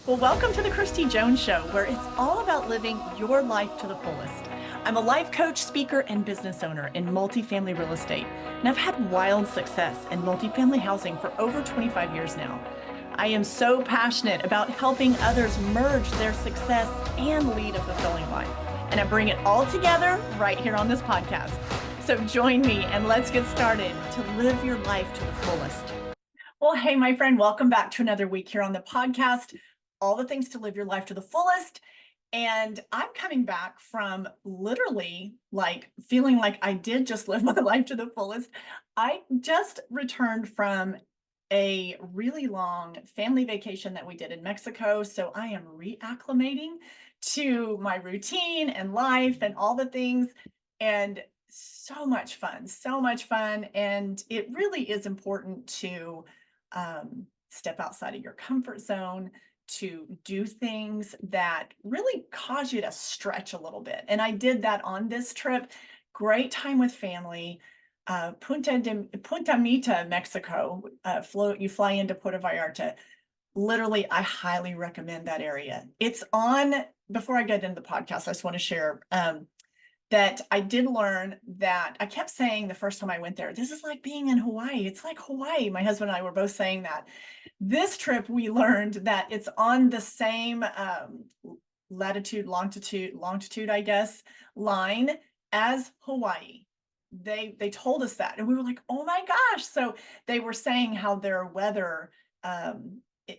Well, welcome to the Kristi Jones Show, where it's all about living your life to the fullest. I'm a life coach, speaker, and business owner in multifamily real estate, and I've had wild success in multifamily housing for over 25 years now. I am so passionate about helping others merge their success and lead a fulfilling life, and I bring it all together right here on this podcast. So join me and let's get started to live your life to the fullest. Well, hey, my friend, welcome back to another week here on the podcast. All the things to live your life to the fullest. And I'm coming back from literally like feeling like I did just live my life to the fullest. I just returned from a really long family vacation that we did in Mexico. So I am reacclimating to my routine and life and all the things. And so much fun, so much fun. And it really is important to step outside of your comfort zone, to do things that really cause you to stretch a little bit. And I did that on this trip. Great time with family. Punta Mita, Mexico. You fly into Puerto Vallarta. Literally, I highly recommend that area. It's on, before I get into the podcast, I just want to share that I did learn that I kept saying the first time I went there, this is like being in Hawaii. It's like Hawaii. My husband and I were both saying that. This trip, we learned that it's on the same latitude, longitude, I guess, line as Hawaii. They told us that, and we were like, oh my gosh. So they were saying how their weather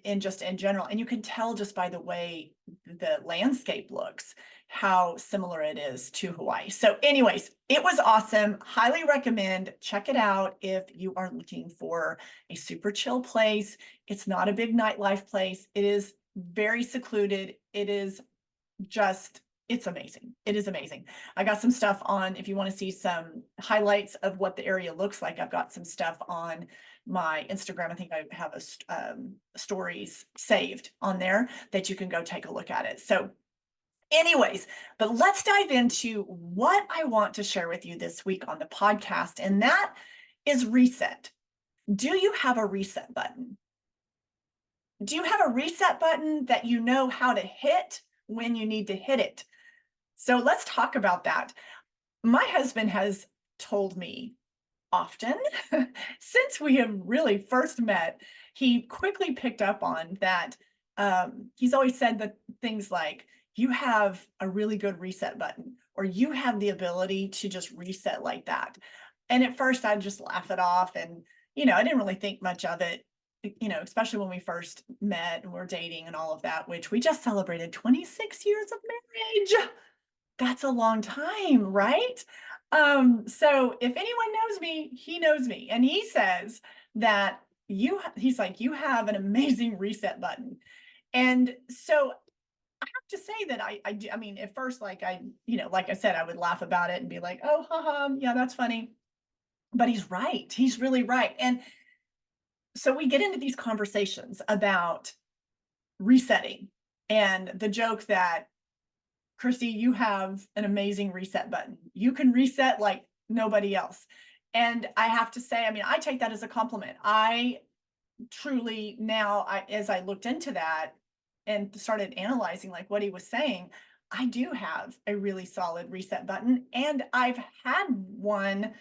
in general, and you can tell just by the way the landscape looks, how similar it is to Hawaii. So anyways, it was awesome. Highly recommend. Check it out if you are looking for a super chill place. It's not a big nightlife place. It is very secluded. It is just, it's amazing. It is amazing. I got some stuff on, if you want to see some highlights of what the area looks like, I've got some stuff on my Instagram. I think I have stories saved on there that you can go take a look at it. So anyways, but let's dive into what I want to share with you this week on the podcast, and that is reset. Do you have a reset button? Do you have a reset button that you know how to hit when you need to hit it? So let's talk about that. My husband has told me often since we have really first met, he quickly picked up on that. He's always said that things like, you have a really good reset button, or you have the ability to just reset like that. And at first I'd just laugh it off, and I didn't really think much of it, especially when we first met and we're dating and all of that, which we just celebrated 26 years of marriage. That's a long time, right? So if anyone knows me, he knows me. And he says that he's like, you have an amazing reset button. And so I have to say that I do. I mean, at first, like like I said, I would laugh about it and be like, oh, haha, yeah, that's funny. But he's right. He's really right. And so we get into these conversations about resetting, and the joke that, Kristi, you have an amazing reset button. You can reset like nobody else. And I have to say, I mean, I take that as a compliment. I truly now, as I looked into that and started analyzing like what he was saying, I do have a really solid reset button. And I've had one,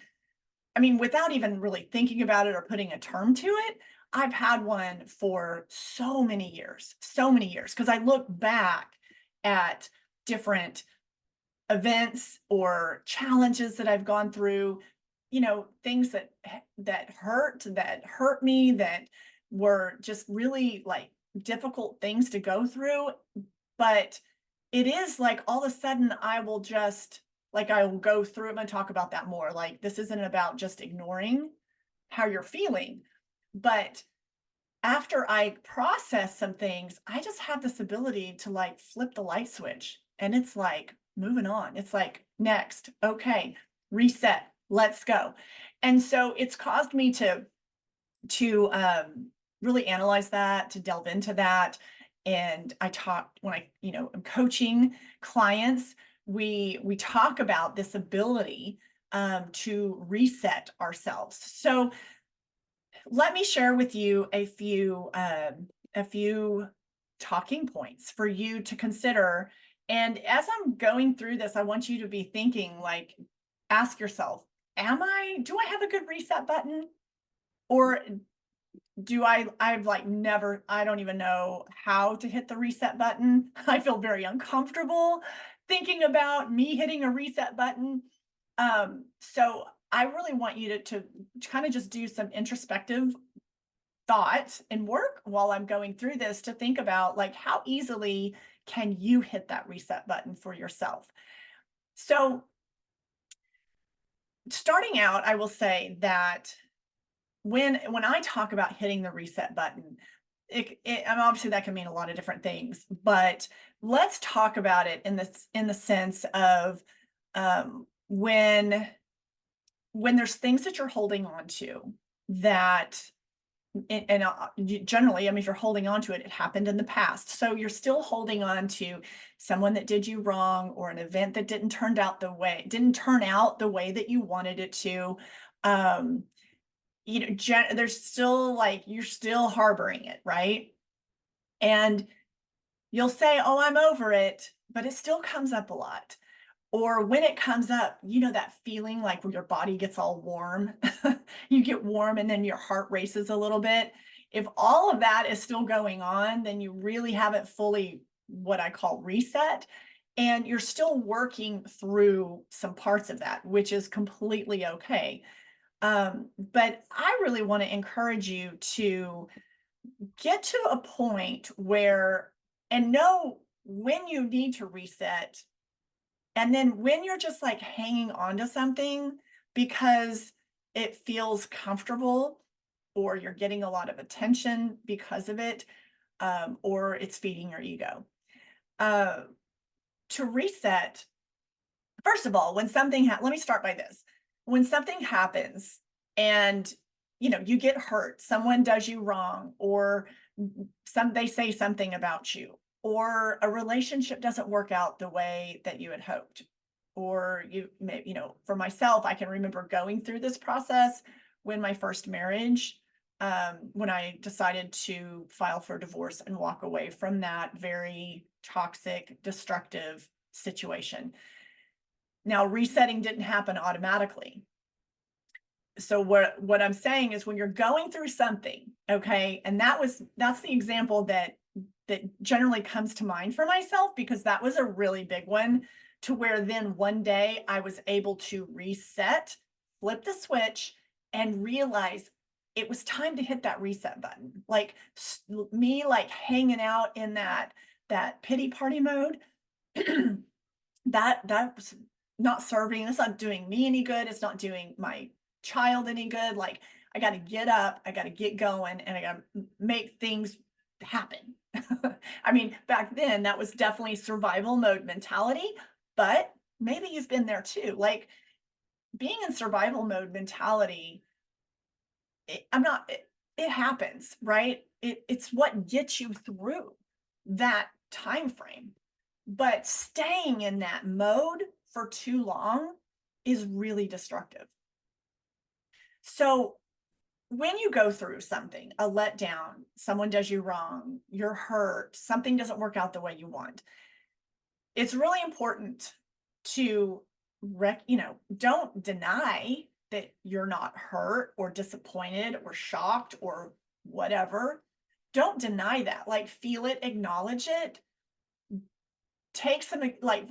I mean, without even really thinking about it or putting a term to it, I've had one for so many years, because I look back at different events or challenges that I've gone through, things that hurt me, that were just really like difficult things to go through. But it is like all of a sudden I will go through it and talk about that more. Like, this isn't about just ignoring how you're feeling, but after I process some things, I just have this ability to like flip the light switch, and it's like moving on. It's like, next, okay, reset, let's go. And so it's caused me to really analyze that, to delve into that. And I talk when I'm coaching clients, we talk about this ability to reset ourselves. So let me share with you a few talking points for you to consider. And as I'm going through this, I want you to be thinking, like, ask yourself, do I have a good reset button? Or I've like never, I don't even know how to hit the reset button. I feel very uncomfortable thinking about me hitting a reset button. So I really want you to kind of just do some introspective thought and work while I'm going through this to think about, like, how easily can you hit that reset button for yourself? So starting out, I will say that when I talk about hitting the reset button, and obviously that can mean a lot of different things, but let's talk about it in the sense of, when there's things that you're holding on to that, generally, I mean, if you're holding on to it, it happened in the past. So you're still holding on to someone that did you wrong, or an event that didn't turn out the way that you wanted it to. Um, there's still, like, you're still harboring it, right? And you'll say, "Oh, I'm over it," but it still comes up a lot. Or when it comes up, that feeling like when your body gets all warm, you get warm and then your heart races a little bit. If all of that is still going on, then you really haven't fully, what I call, reset. And you're still working through some parts of that, which is completely okay. But I really want to encourage you to get to a point where, and know when you need to reset, and then when you're just like hanging on to something because it feels comfortable, or you're getting a lot of attention because of it, or it's feeding your ego. Uh, to reset, first of all, let me start by this. When something happens and you get hurt, someone does you wrong, or they say something about you, or a relationship doesn't work out the way that you had hoped, or for myself, I can remember going through this process when my first marriage, when I decided to file for divorce and walk away from that very toxic, destructive situation. Now, resetting didn't happen automatically. So what I'm saying is, when you're going through something, okay, and that's the example that generally comes to mind for myself, because that was a really big one, to where then one day I was able to reset, flip the switch, and realize it was time to hit that reset button. Like, me, like, hanging out in that pity party mode, that was not serving. It's not doing me any good. It's not doing my child any good. Like, I got to get up, I got to get going, and I got to make things happen. I mean, back then that was definitely survival mode mentality, but maybe you've been there too. Like, being in survival mode mentality, it happens, right? It's what gets you through that time frame. But staying in that mode for too long is really destructive. So when you go through something, a letdown, someone does you wrong, you're hurt, something doesn't work out the way you want, it's really important to don't deny that you're not hurt or disappointed or shocked or whatever. Don't deny that. Like, feel it, acknowledge it, take some, like,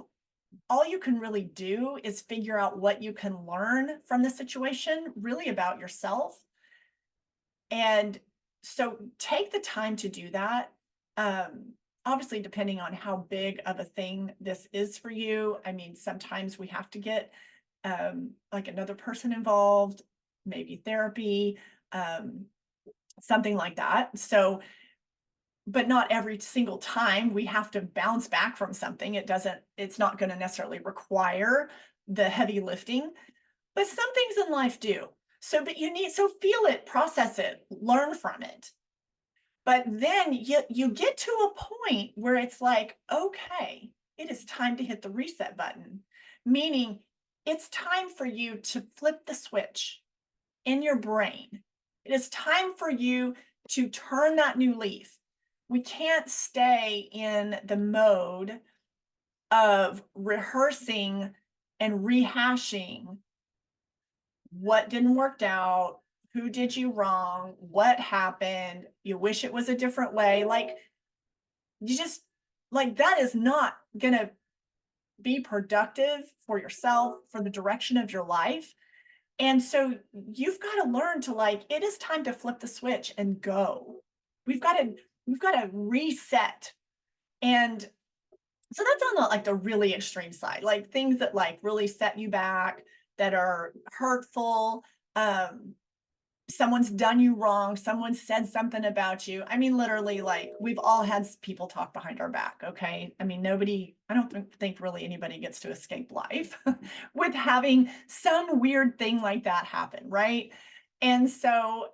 all you can really do is figure out what you can learn from the situation, really about yourself. And so take the time to do that. Obviously, depending on how big of a thing this is for you. I mean, sometimes we have to get, like, another person involved, maybe therapy, um, something like that. So, but not every single time we have to bounce back from something. It's not going to necessarily require the heavy lifting, but some things in life do. So feel it, process it, learn from it. But then you get to a point where it's like, okay, it is time to hit the reset button, meaning it's time for you to flip the switch in your brain. It is time for you to turn that new leaf. we can't stay in the mode of rehearsing and rehashing what didn't work out, who did you wrong, what happened, you wish it was a different way. Like, you just, like, that is not gonna be productive for yourself, for the direction of your life. And so you've got to learn to, like, it is time to flip the switch and go. We've got to, we've got to reset. And so that's on the, like, the really extreme side, like things that like really set you back, that are hurtful. Um, Someone's done you wrong, someone said something about you. I mean, literally, like, we've all had people talk behind our back, okay? I mean, nobody, I don't think really anybody gets to escape life with having some weird thing like that happen, right? And so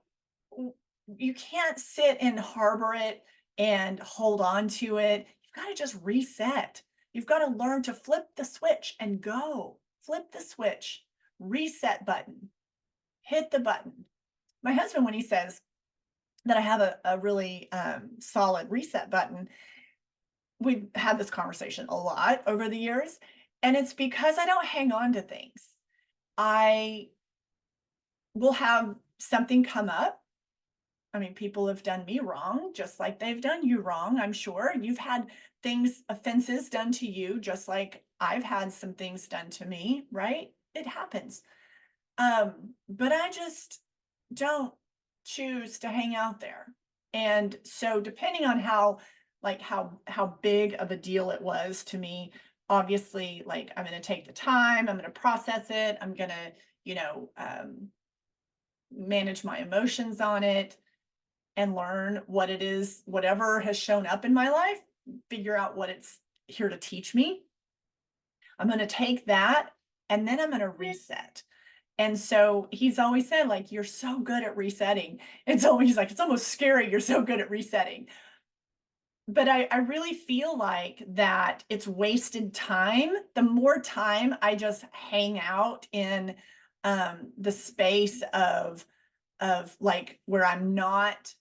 you can't sit and harbor it and hold on to it. You've got to just reset. You've got to learn to flip the switch and go. Flip the switch, reset button, hit the button. My husband, when he says that I have a really solid reset button, we've had this conversation a lot over the years. And it's because I don't hang on to things. I will have something come up. I mean, people have done me wrong, just like they've done you wrong, I'm sure. You've had things, offenses done to you, just like I've had some things done to me, right? It happens. But I just don't choose to hang out there. And so depending on how, like, how big of a deal it was to me, obviously, like, I'm going to take the time, I'm going to process it, I'm going to, you know, manage my emotions on it and learn what it is, whatever has shown up in my life, figure out what it's here to teach me. I'm going to take that and then I'm going to reset. And so he's always said, like, you're so good at resetting. It's always like, it's almost scary. You're so good at resetting. But I really feel like that it's wasted time. The more time I just hang out in the space of like where I'm not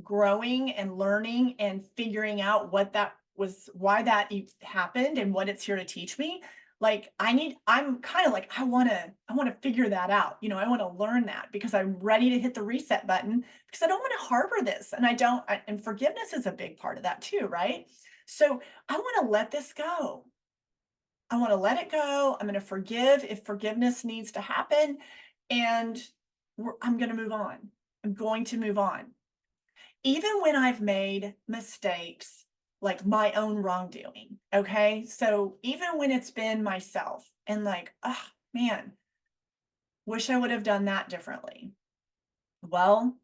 growing and learning and figuring out what that was, why that happened and what it's here to teach me. Like, I'm kind of like, I want to figure that out. You know, I want to learn that because I'm ready to hit the reset button because I don't want to harbor this. And and forgiveness is a big part of that too, right? So I want to let this go. I want to let it go. I'm going to forgive if forgiveness needs to happen. And I'm going to move on. I'm going to move on even when I've made mistakes, like my own wrongdoing. Okay. So even when it's been myself and like, oh man, wish I would have done that differently. Well,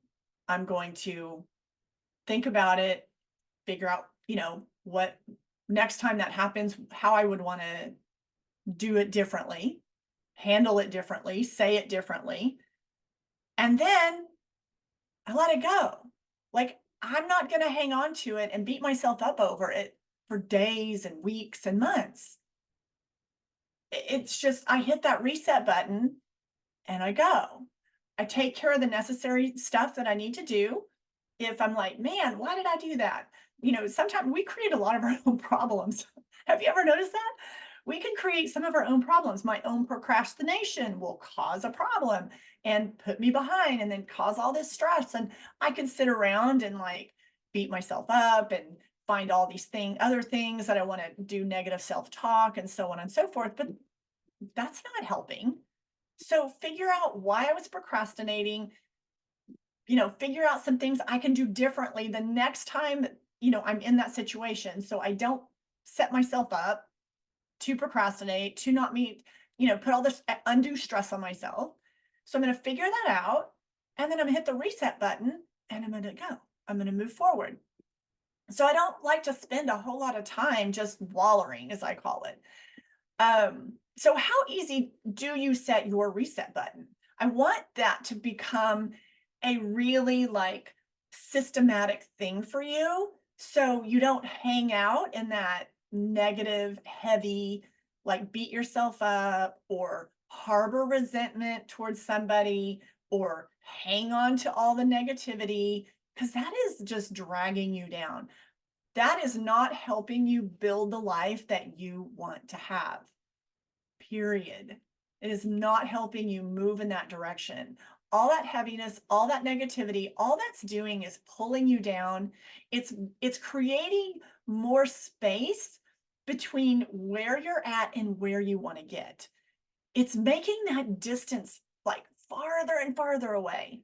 I'm going to think about it, figure out, what next time that happens, how I would want to do it differently, handle it differently, say it differently. And then I let it go. Like, I'm not going to hang on to it and beat myself up over it for days and weeks and months. It's just, I hit that reset button and I go. I take care of the necessary stuff that I need to do. If I'm like, man, why did I do that? Sometimes we create a lot of our own problems. Have you ever noticed that? We can create some of our own problems. My own procrastination will cause a problem and put me behind and then cause all this stress. And I can sit around and like beat myself up and find all these other things that I want to do, negative self-talk and so on and so forth. But that's not helping. So figure out why I was procrastinating, figure out some things I can do differently the next time, I'm in that situation. So I don't set myself up to procrastinate, to not meet, put all this undue stress on myself. So I'm going to figure that out. And then I'm going to hit the reset button and I'm going to go. I'm going to move forward. So I don't like to spend a whole lot of time just wallowing, as I call it. So how easy do you set your reset button? I want that to become a really like systematic thing for you. So you don't hang out in that negative, heavy, like beat yourself up or harbor resentment towards somebody or hang on to all the negativity because that is just dragging you down. that is not helping you build the life that you want to have. Period. It is not helping you move in that direction. All that heaviness, all that negativity, all that's doing is pulling you down. It's creating more space between where you're at and where you want to get. It's making that distance like farther and farther away.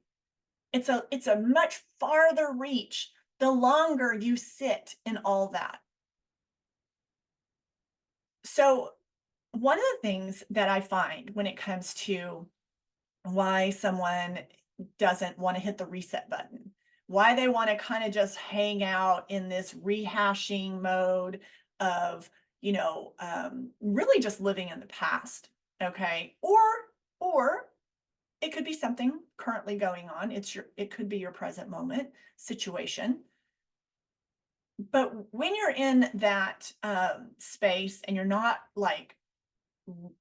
It's a much farther reach the longer you sit in all that. So one of the things that I find when it comes to why someone doesn't want to hit the reset button, why they want to kind of just hang out in this rehashing mode of, really just living in the past. Okay. Or it could be something currently going on. It could be your present moment situation. But when you're in that space and you're not like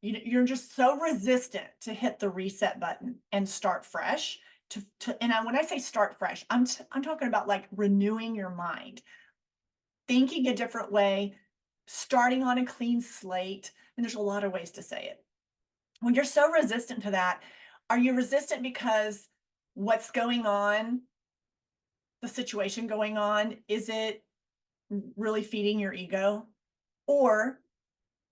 you're just so resistant to hit the reset button and start fresh when I say start fresh, I'm talking about like renewing your mind, thinking a different way, starting on a clean slate. And there's a lot of ways to say it. When you're so resistant to that, are you resistant because what's going on, the situation going on, is it really feeding your ego? Or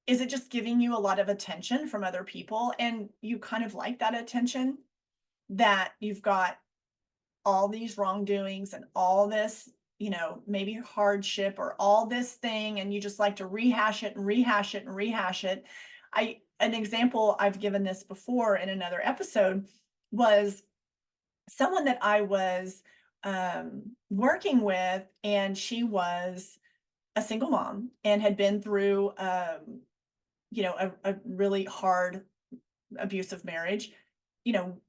is it just giving you a lot of attention from other people and you kind of like that attention, that you've got all these wrongdoings and all this, maybe hardship or all this thing, and you just like to rehash it and rehash it and rehash it. An example I've given this before in another episode was someone that I was working with, and she was a single mom and had been through a really hard abusive marriage.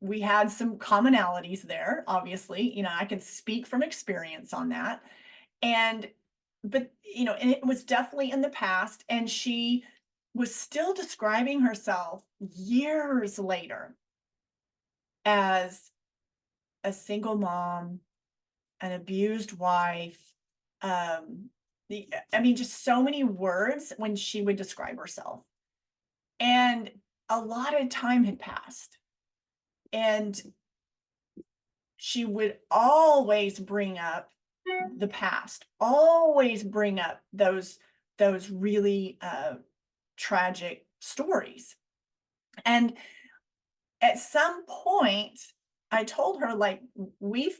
We had some commonalities there, obviously. I can speak from experience on that. And and it was definitely in the past, and she was still describing herself years later as a single mom, an abused wife. Just so many words when she would describe herself. And a lot of time had passed. And she would always bring up the past, always bring up those really tragic stories. And at some point, I told her, like, we've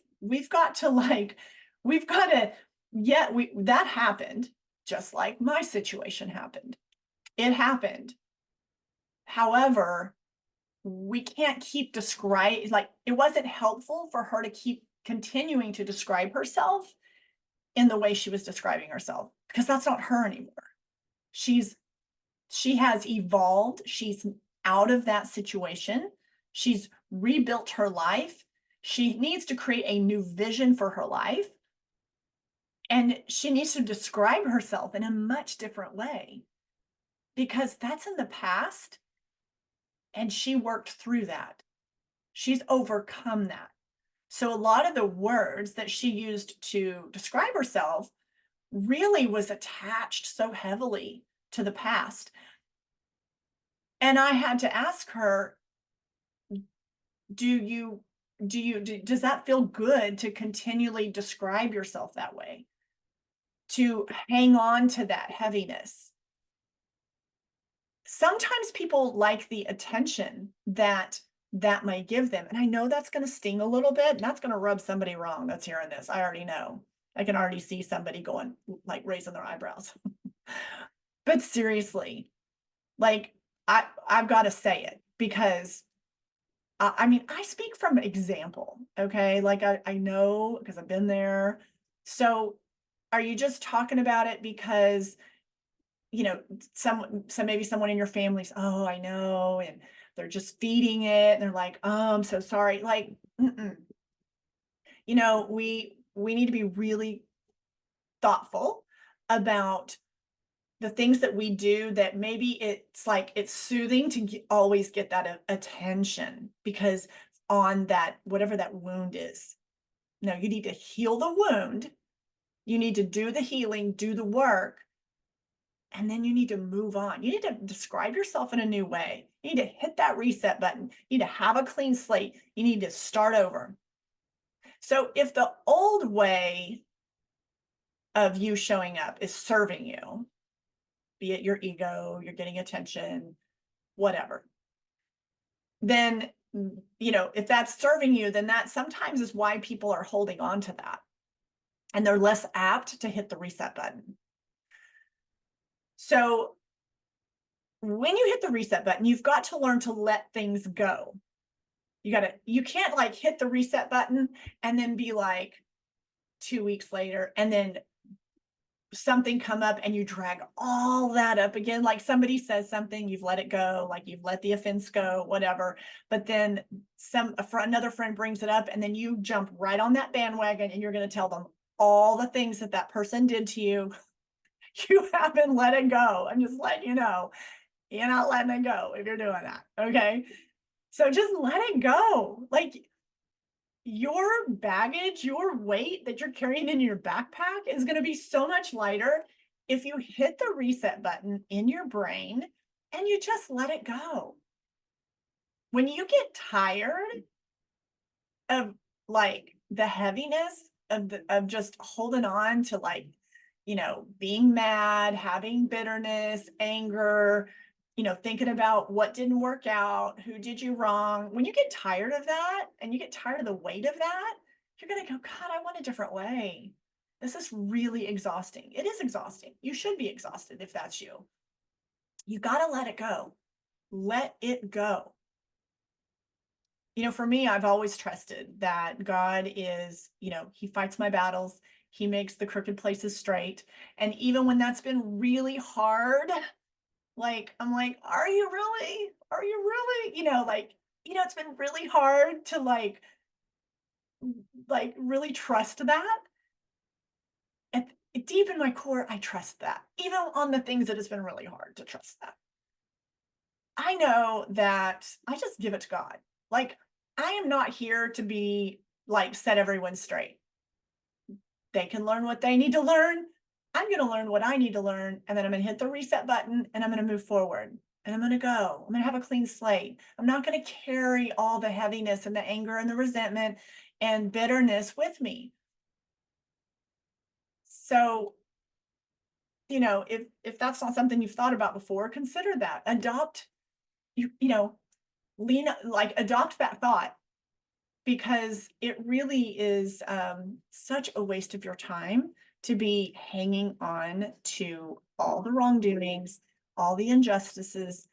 got to, yeah, that happened, just like my situation happened. It happened. However, we can't keep it wasn't helpful for her to keep continuing to describe herself in the way she was describing herself, because that's not her anymore. She has evolved. She's out of that situation. She's rebuilt her life. She needs to create a new vision for her life. And she needs to describe herself in a much different way, because that's in the past. And she worked through that. She's overcome that. So a lot of the words that she used to describe herself really was attached so heavily to the past. And I had to ask her, does that feel good to continually describe yourself that way? To hang on to that heaviness? Sometimes people like the attention that might give them. And I know that's going to sting a little bit, and that's going to rub somebody wrong that's hearing this. I already know. I can already see somebody going, like, raising their eyebrows. But seriously, like, I've got to say it, because I speak from example. Okay. Like, I know, because I've been there. So are you just talking about it because maybe someone in your family's, oh, I know, and they're just feeding it, and they're like, oh, I'm so sorry. Like, we need to be really thoughtful about the things that we do, that maybe it's like it's soothing to always get that attention, because on that, whatever that wound is. No, you need to heal the wound You need to do the healing, do the work, and then you need to move on. You need to describe yourself in a new way. You need to hit that reset button. You need to have a clean slate. You need to start over. So if the old way of you showing up is serving you, be it your ego, you're getting attention, whatever, then, if that's serving you, then that sometimes is why people are holding on to that. And they're less apt to hit the reset button. So when you hit the reset button, you've got to learn to let things go. You can't like hit the reset button and then be like 2 weeks later and then something come up and you drag all that up again. Like somebody says something, you've let it go, like you've let the offense go, whatever. But then another friend brings it up and then you jump right on that bandwagon and you're going to tell them all the things that person did to you. You haven't let it go. I'm just letting you know, you're not letting it go if you're doing that. Okay. So just let it go. Like your baggage, your weight that you're carrying in your backpack is going to be so much lighter if you hit the reset button in your brain and you just let it go. When you get tired of like the heaviness of just holding on to like, being mad, having bitterness, anger, thinking about what didn't work out, who did you wrong. When you get tired of that and you get tired of the weight of that, you're going to go, God, I want a different way. This is really exhausting. It is exhausting. You should be exhausted if that's you. You got to let it go. Let it go. For me, I've always trusted that God is, he fights my battles. He makes the crooked places straight. And even when that's been really hard, like, I'm like, are you really? Are you really? It's been really hard to really trust that. And deep in my core, I trust that. Even on the things that it's been really hard to trust that. I know that I just give it to God. Like, I am not here to be like, set everyone straight. They can learn what they need to learn. I'm going to learn what I need to learn. And then I'm going to hit the reset button and I'm going to move forward and I'm going to go. I'm going to have a clean slate. I'm not going to carry all the heaviness and the anger and the resentment and bitterness with me. So, if that's not something you've thought about before, consider that. Adopt, adopt that thought, because it really is such a waste of your time to be hanging on to all the wrongdoings, all the injustices.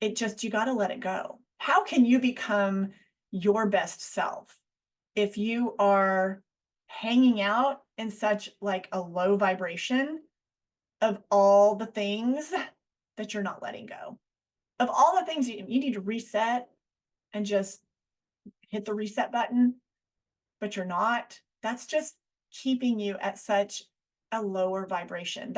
You got to let it go. How can you become your best self if you are hanging out in such like a low vibration of all the things that you're not letting go? Of all the things you need to reset and just hit the reset button, but you're not. That's just keeping you at such a lower vibration.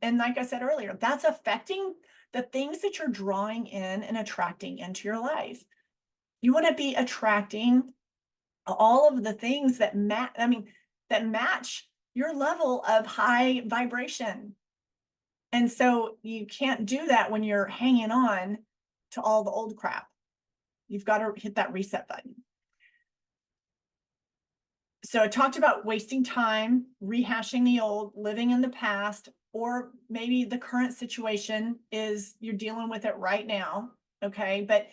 And like I said earlier, that's affecting the things that you're drawing in and attracting into your life. You want to be attracting all of the things that match your level of high vibration. And so you can't do that when you're hanging on to all the old crap. You've got to hit that reset button. So I talked about wasting time, rehashing the old, living in the past, or maybe the current situation is you're dealing with it right now. Okay. But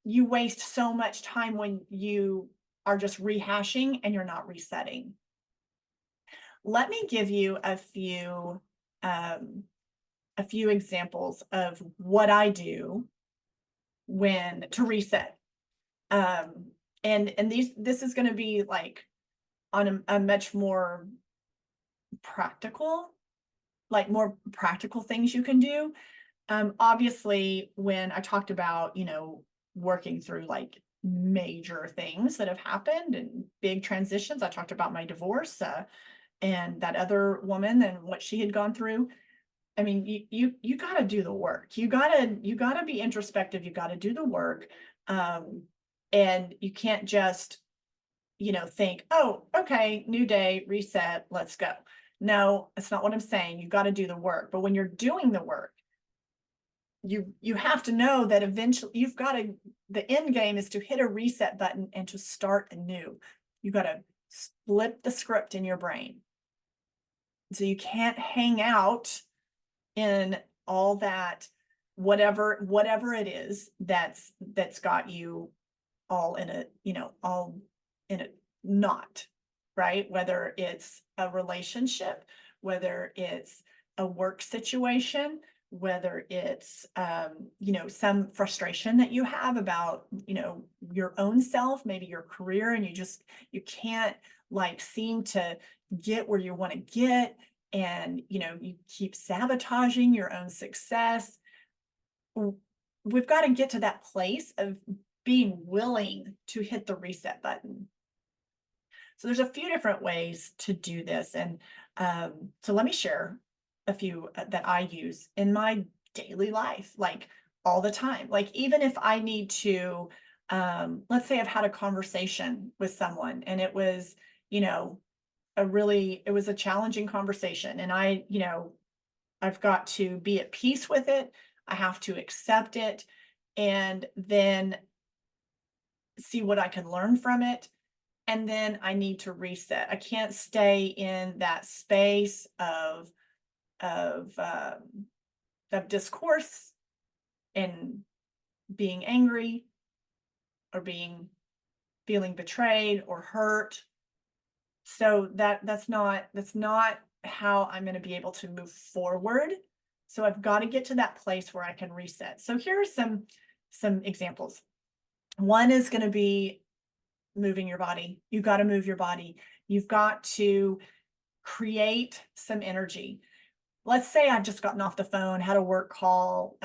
you waste so much time when you are just rehashing and you're not resetting. Let me give you a few examples of what I do to reset. And this is going to be like on a much more practical, more practical things you can do. Obviously, when I talked about, working through like major things that have happened and big transitions, I talked about my divorce and that other woman and what she had gone through. I mean, you got to do the work. You got to be introspective. You got to do the work. And you can't just, think, oh, okay, new day, reset, let's go. No, that's not what I'm saying. You got to do the work. But when you're doing the work, you have to know that eventually you've got to, the end game is to hit a reset button and to start anew. You got to flip the script in your brain. So you can't hang out in all that, whatever it is that's got you all in a, all in a knot, right? Whether it's a relationship, whether it's a work situation, whether it's some frustration that you have about your own self, maybe your career, and you can't like seem to get where you want to get, and you keep sabotaging your own success. We've got to get to that place of being willing to hit the reset button. So there's a few different ways to do this. And so let me share a few that I use in my daily life, like all the time. Like even if I need to, let's say I've had a conversation with someone and it was, it was a challenging conversation, and I've got to be at peace with it. I have to accept it and then see what I can learn from it. And then I need to reset. I can't stay in that space of, of discourse and being angry or feeling betrayed or hurt. So that's not how I'm going to be able to move forward. So I've got to get to that place where I can reset. So here are some examples. One is going to be moving your body. You've got to move your body. You've got to create some energy. Let's say I've just gotten off the phone, had a work call,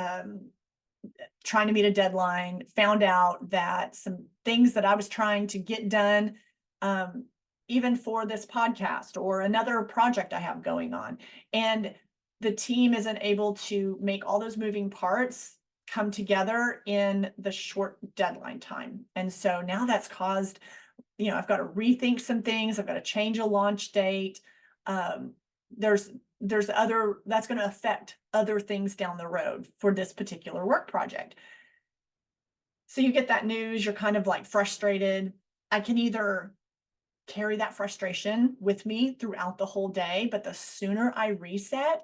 trying to meet a deadline, found out that some things that I was trying to get done, even for this podcast or another project I have going on, and the team isn't able to make all those moving parts come together in the short deadline time. And so now that's caused, I've got to rethink some things. I've got to change a launch date. There's that's going to affect other things down the road for this particular work project. So you get that news, you're kind of like frustrated. I can either carry that frustration with me throughout the whole day, but the sooner I reset,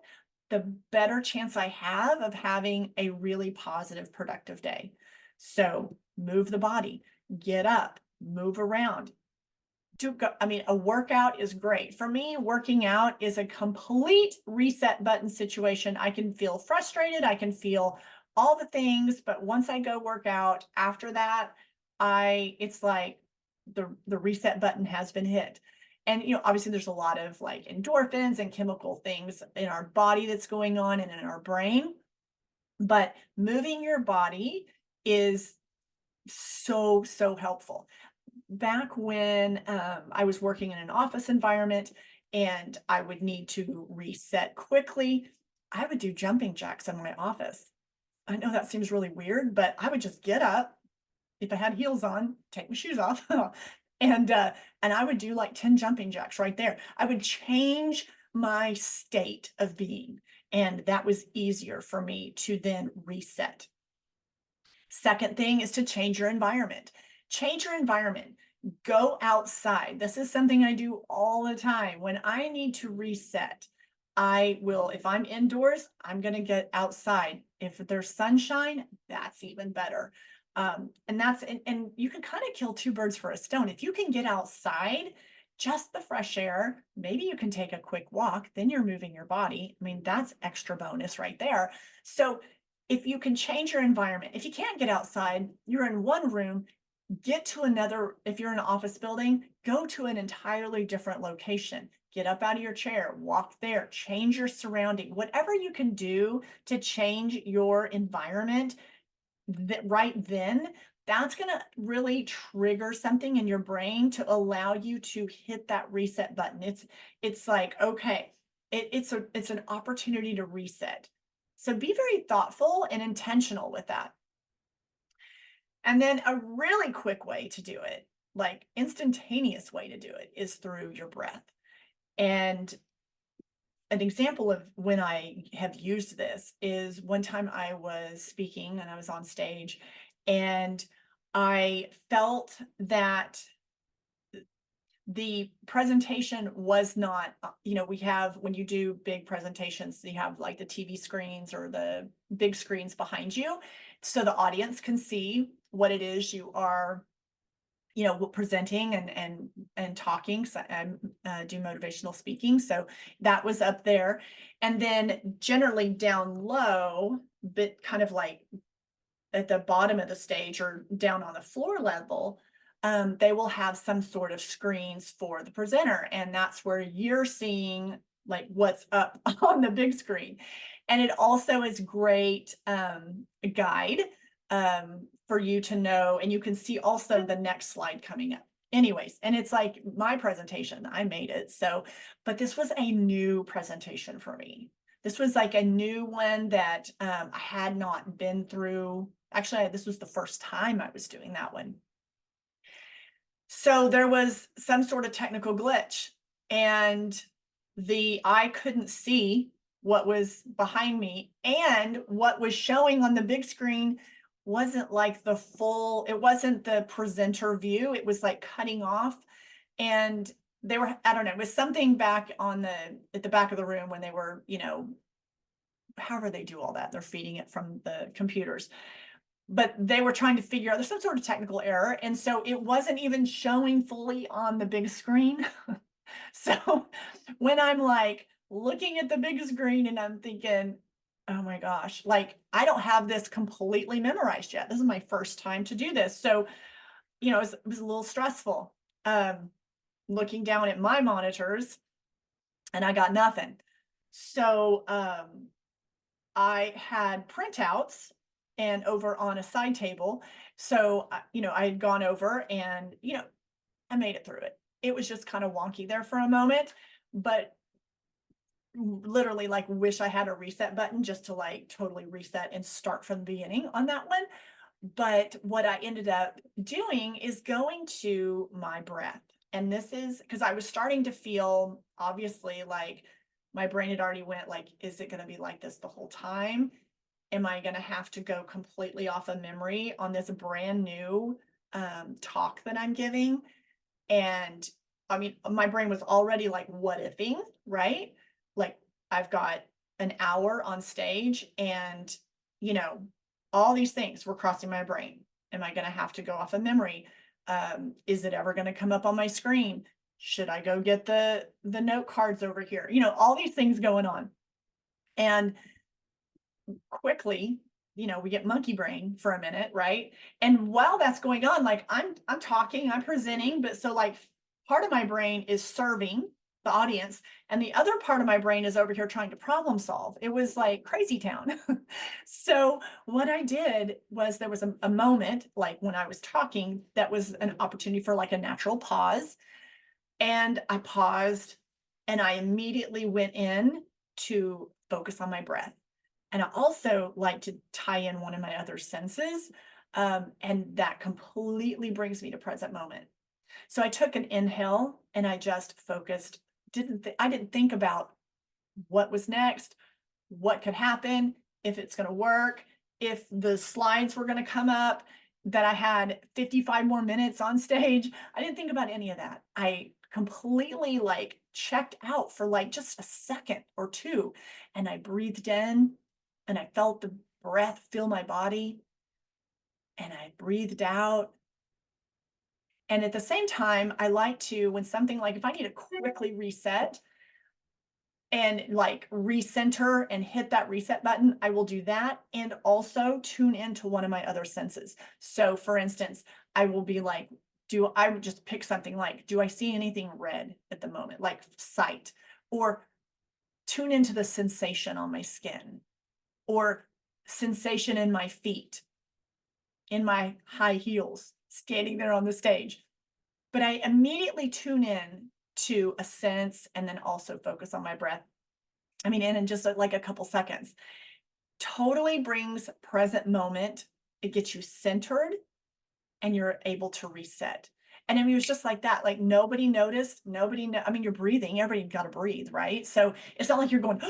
the better chance I have of having a really positive, productive day. So move the body, get up, move around. A workout is great. For me, working out is a complete reset button situation. I can feel frustrated, I can feel all the things, but once I go work out, after that, it's like the reset button has been hit. And obviously there's a lot of like endorphins and chemical things in our body that's going on and in our brain. But moving your body is so helpful. Back when I was working in an office environment and I would need to reset quickly, I would do jumping jacks in my office. I know that seems really weird, but I would just get up. If I had heels on, take my shoes off, and I would do like 10 jumping jacks right there. I would change my state of being, and that was easier for me to then reset. Second thing is to change your environment. Change your environment. Go outside. This is something I do all the time. When I need to reset, if I'm indoors, I'm going to get outside. If there's sunshine, that's even better. And you can kind of kill two birds for a stone. If you can get outside, just the fresh air, maybe you can take a quick walk, then you're moving your body. I mean, that's extra bonus right there. So if you can change your environment, if you can't get outside, you're in one room, get to another. If you're in an office building, go to an entirely different location. Get up out of your chair, walk there, change your surrounding, whatever you can do to change your environment right then, that's going to really trigger something in your brain to allow you to hit that reset button. It's like, okay, it's an opportunity to reset. So be very thoughtful and intentional with that. And then a really quick way to do it, like instantaneous way to do it, is through your breath. And an example of when I have used this is one time I was speaking and I was on stage, and I felt that the presentation was not, we have, when you do big presentations, you have like the TV screens or the big screens behind you, so the audience can see what it is you are, presenting and talking. So I do motivational speaking, so that was up there, and then generally down low, but kind of like at the bottom of the stage or down on the floor level, they will have some sort of screens for the presenter, and that's where you're seeing like what's up on the big screen. And it also is great guide for you to know, and you can see also the next slide coming up. Anyways, and it's like my presentation, I made it. So, but this was a new presentation for me. This was like a new one that I had not been through. Actually, this was the first time I was doing that one. So there was some sort of technical glitch, and I couldn't see what was behind me, and what was showing on the big screen wasn't like it wasn't the presenter view. It was like cutting off, and I don't know, it was something back at the back of the room when they were, however they do all that, they're feeding it from the computers, but they were trying to figure out, there's some sort of technical error, and so it wasn't even showing fully on the big screen. So when I'm like looking at the big screen and I'm thinking, oh my gosh, like I don't have this completely memorized yet. This is my first time to do this. So, it was a little stressful, looking down at my monitors, and I got nothing. So I had printouts and over on a side table. So, I had gone over and, I made it through it. It was just kind of wonky there for a moment, but literally like wish I had a reset button just to like totally reset and start from the beginning on that one. But what I ended up doing is going to my breath. And this is because I was starting to feel, obviously, like my brain had already went like, is it going to be like this the whole time? Am I going to have to go completely off of memory on this brand new talk that I'm giving? And I mean, my brain was already like, what ifing, right? Like, I've got an hour on stage, and, all these things were crossing my brain. Am I going to have to go off of memory? Is it ever going to come up on my screen? Should I go get the note cards over here? All these things going on. And quickly, we get monkey brain for a minute, right? And while that's going on, like I'm talking, I'm presenting, but so like part of my brain is serving the audience, and the other part of my brain is over here trying to problem solve. It was like crazy town. So what I did was, there was a moment like when I was talking that was an opportunity for like a natural pause, and I paused, and I immediately went in to focus on my breath. And I also like to tie in one of my other senses, and that completely brings me to present moment. So I took an inhale and I just focused. I didn't think about what was next, what could happen, if it's going to work, if the slides were going to come up, that I had 55 more minutes on stage. I didn't think about any of that. I completely like checked out for like just a second or two, and I breathed in, and I felt the breath fill my body, and I breathed out. And at the same time, I like to, when something like, if I need to quickly reset and like recenter and hit that reset button, I will do that, and also tune into one of my other senses. So for instance, I will be like, I would just pick something like, do I see anything red at the moment? Like sight, or tune into the sensation on my skin, or sensation in my feet, in my high heels, standing there on the stage. But I immediately tune in to a sense, and then also focus on my breath. I mean, and in just like a couple seconds, totally brings present moment. It gets you centered, and you're able to reset. And it was just like that, like nobody noticed, I mean, you're breathing, everybody got to breathe, right? So it's not like you're going,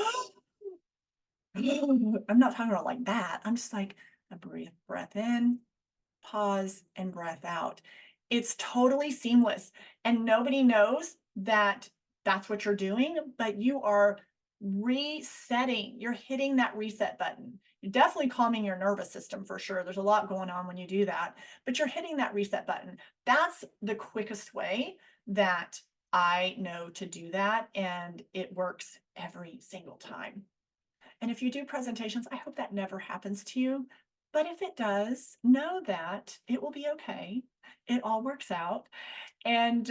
I'm not talking about like that. I'm just like a breath in, pause, and breath out. It's totally seamless. And nobody knows that that's what you're doing, but you are resetting. You're hitting that reset button. You're definitely calming your nervous system for sure. There's a lot going on when you do that, but you're hitting that reset button. That's the quickest way that I know to do that. And it works every single time. And if you do presentations, I hope that never happens to you. But if it does, know that it will be okay. It all works out. And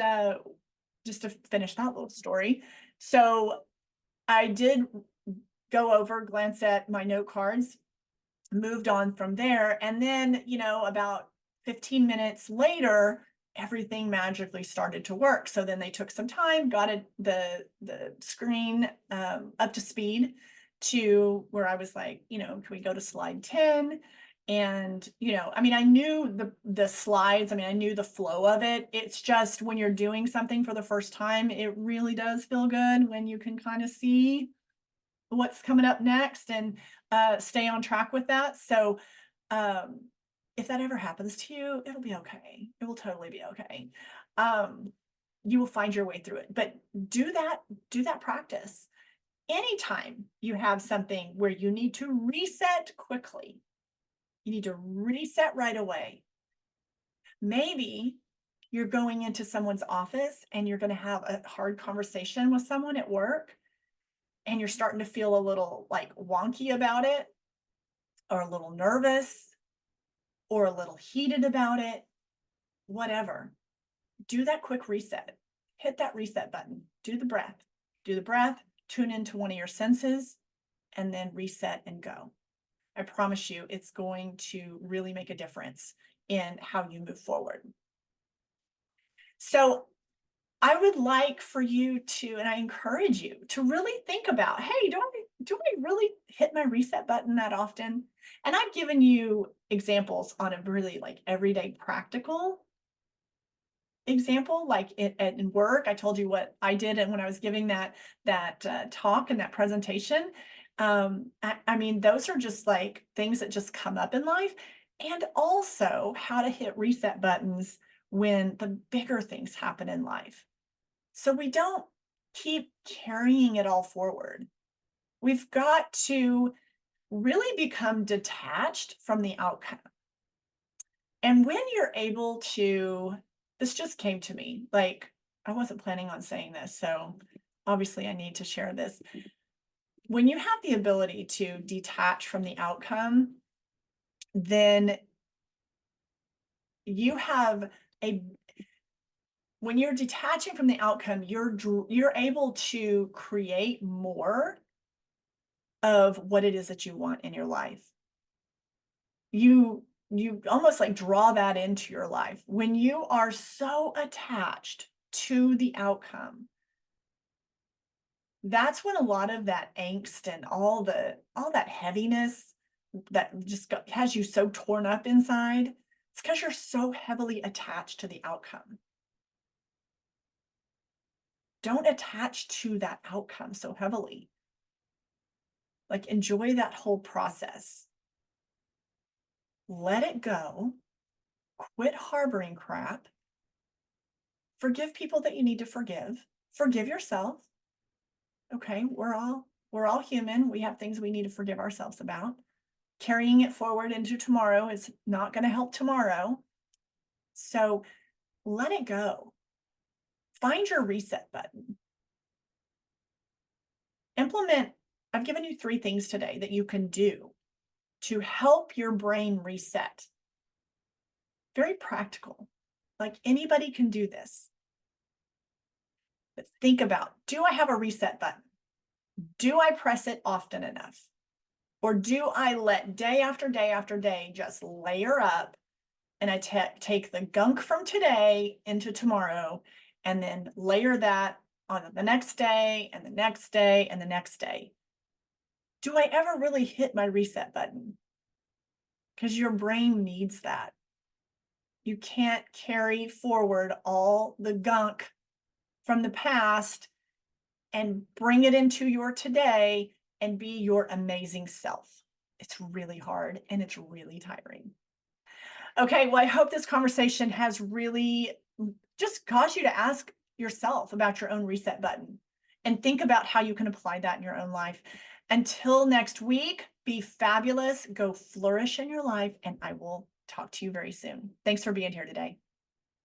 just to finish that little story. So I did go over, glance at my note cards, moved on from there. And then, about 15 minutes later, everything magically started to work. So then they took some time, got the screen up to speed to where I was like, can we go to slide 10? And, I mean, I knew the slides, I mean, I knew the flow of it. It's just when you're doing something for the first time, it really does feel good when you can kind of see what's coming up next and stay on track with that. So um, if that ever happens to you, it'll be okay. It will totally be okay. You will find your way through it. But do that practice. Anytime you have something where you need to reset quickly, you need to reset right away. Maybe you're going into someone's office and you're going to have a hard conversation with someone at work and you're starting to feel a little like wonky about it, or a little nervous, or a little heated about it, whatever. Do that quick reset. Hit that reset button. Do the breath, tune into one of your senses, and then reset and go. I promise you, it's going to really make a difference in how you move forward. So I would like for you to, and I encourage you to really think about, hey, do I really hit my reset button that often? And I've given you examples on a really like everyday practical example, like in work. I told you what I did and when I was giving that talk and that presentation. I mean, those are just like things that just come up in life, and also how to hit reset buttons when the bigger things happen in life. So we don't keep carrying it all forward. We've got to really become detached from the outcome. And when you're able to, this just came to me, like I wasn't planning on saying this, so obviously I need to share this. When you have the ability to detach from the outcome, then you have a, when you're detaching from the outcome, you're able to create more of what it is that you want in your life. You almost like draw that into your life. When you are so attached to the outcome, that's when a lot of that angst and all that heaviness that just has you so torn up inside, it's because you're so heavily attached to the outcome. Don't attach to that outcome so heavily. Like, enjoy that whole process. Let it go. Quit harboring crap. Forgive people that you need to forgive. Forgive yourself. Okay, we're all human. We have things we need to forgive ourselves about. Carrying it forward into tomorrow is not going to help tomorrow. So let it go. Find your reset button. Implement, I've given you 3 things today that you can do to help your brain reset. Very practical. Like anybody can do this. But think about, do I have a reset button? Do I press it often enough? Or do I let day after day after day just layer up and I take the gunk from today into tomorrow and then layer that on the next day and the next day and the next day? Do I ever really hit my reset button? Because your brain needs that. You can't carry forward all the gunk from the past and bring it into your today and be your amazing self. It's really hard and it's really tiring. Okay, well, I hope this conversation has really just caused you to ask yourself about your own reset button and think about how you can apply that in your own life. Until next week, be fabulous, go flourish in your life, and I will talk to you very soon. Thanks for being here today.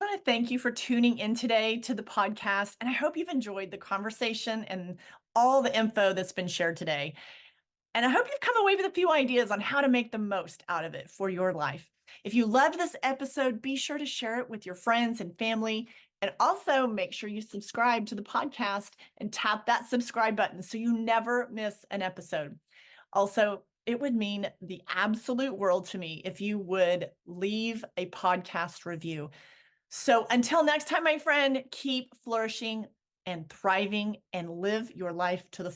I want to thank you for tuning in today to the podcast, and I hope you've enjoyed the conversation and all the info that's been shared today. And I hope you've come away with a few ideas on how to make the most out of it for your life. If you loved this episode, be sure to share it with your friends and family. And also make sure you subscribe to the podcast and tap that subscribe button so you never miss an episode. Also, it would mean the absolute world to me if you would leave a podcast review. So until next time, my friend, keep flourishing and thriving and live your life to the